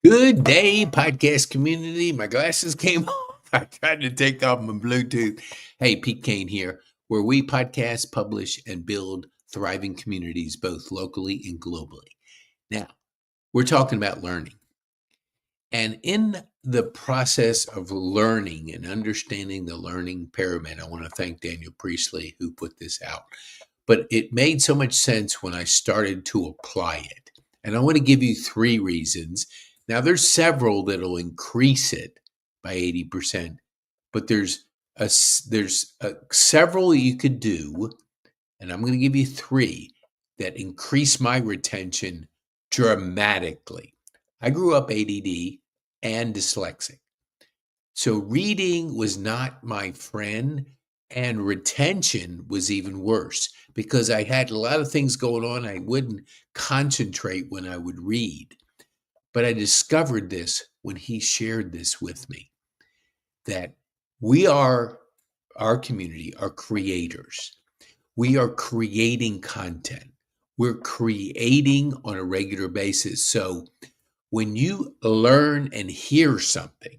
Good day, podcast community. My glasses came off. I tried to take off my Bluetooth. Hey, Pete Kane here, where we podcast, publish, and build thriving communities both locally and globally. Now, we're talking about learning. And in the process of learning and understanding the learning pyramid, I want to thank Daniel Priestley who put this out. But it made so much sense when I started to apply it. And I want to give you three reasons. Now, there's several that'll increase it by 80%, but there's several you could do, and I'm going to give you three that increase my retention dramatically. I grew up ADD and dyslexic. So reading was not my friend, and retention was even worse because I had a lot of things going on. I wouldn't concentrate when I would read. But I discovered this when he shared this with me, that we are, our community, are creators. We are creating content. We're creating on a regular basis. So when you learn and hear something,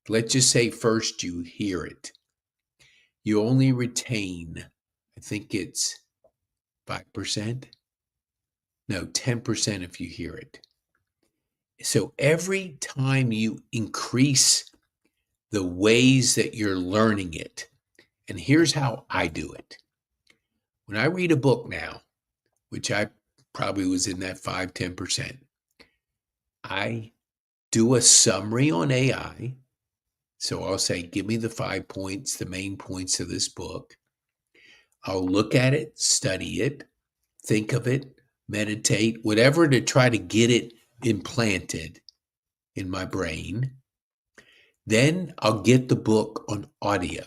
let's just say first you hear it, you only retain, I think it's 5%. No, 10% if you hear it. So every time you increase the ways that you're learning it, and here's how I do it. When I read a book now, which I probably was in that 5-10%, I do a summary on AI. So I'll say, give me the 5 points, the main points of this book. I'll look at it, study it, think of it, meditate, whatever to try to get it implanted in my brain. Then I'll get the book on audio,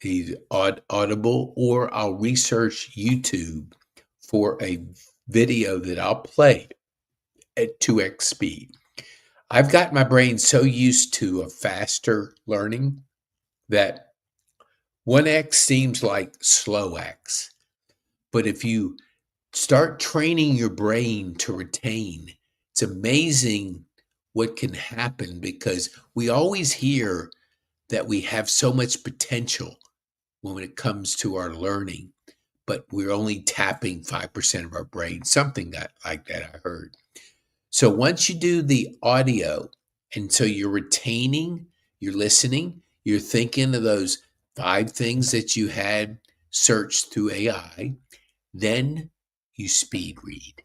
either Audible, or I'll research YouTube for a video that I'll play at 2x speed. I've got my brain so used to a faster learning that 1x seems like slow x. But if you start training your brain to retain, it's amazing what can happen because we always hear that we have so much potential when it comes to our learning, but we're only tapping 5% of our brain, something like that I heard. So once you do the audio, and so you're retaining, you're listening, you're thinking of those 5 things that you had searched through AI, then you speed read.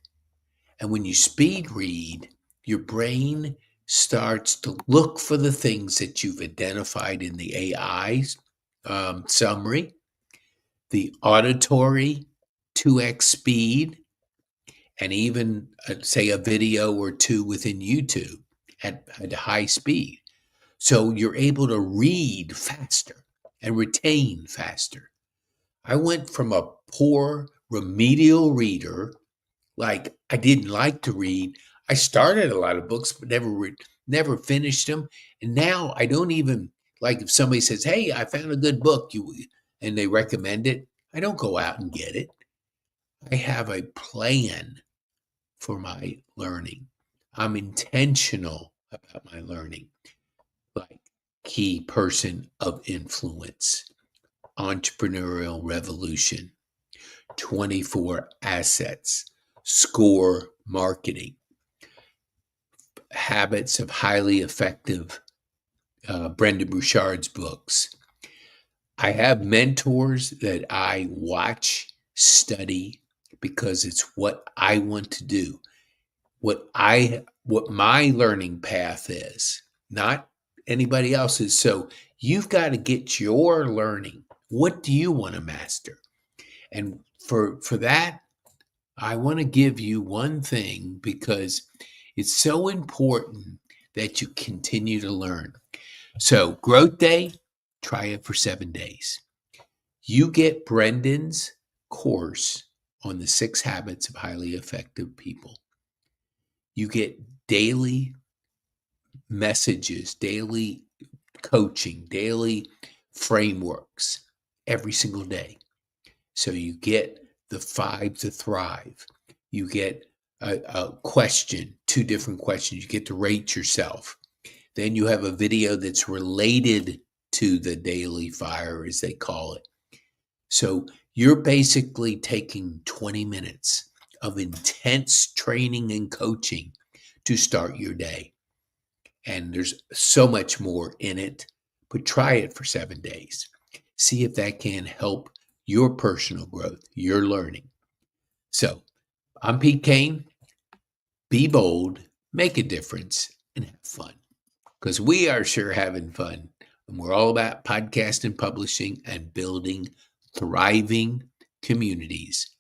And when you speed read, your brain starts to look for the things that you've identified in the AI summary, the auditory 2x speed, and even say a video or two within YouTube at high speed. So you're able to read faster and retain faster. I went from a poor remedial reader, like I didn't like to read. I started a lot of books, but never finished them. And now I don't even like if somebody says, "Hey, I found a good book," and they recommend it. I don't go out and get it. I have a plan for my learning. I'm intentional about my learning, like key person of influence, entrepreneurial revolution, 24 assets, score marketing, habits of highly effective, Brendon Burchard's books. I have mentors that I watch, study, because it's what I want to do. What my learning path is, not anybody else's. So you've got to get your learning. What do you want to master? And for that, I want to give you one thing because it's so important that you continue to learn. So Growth Day, try it for 7 days. You get Brendon's course on the 6 habits of highly effective people. You get daily messages, daily coaching, daily frameworks every single day. So you get the 5 to thrive. You get a question 2 different questions. You get to rate yourself. Then you have a video that's related to the daily fire, as they call it. So you're basically taking 20 minutes of intense training and coaching to start your day. And there's so much more in it, but try it for 7 days. See if that can help your personal growth, your learning. So I'm Pete Kane. Be bold, make a difference, and have fun. Because we are sure having fun. And we're all about podcasting, publishing, and building thriving communities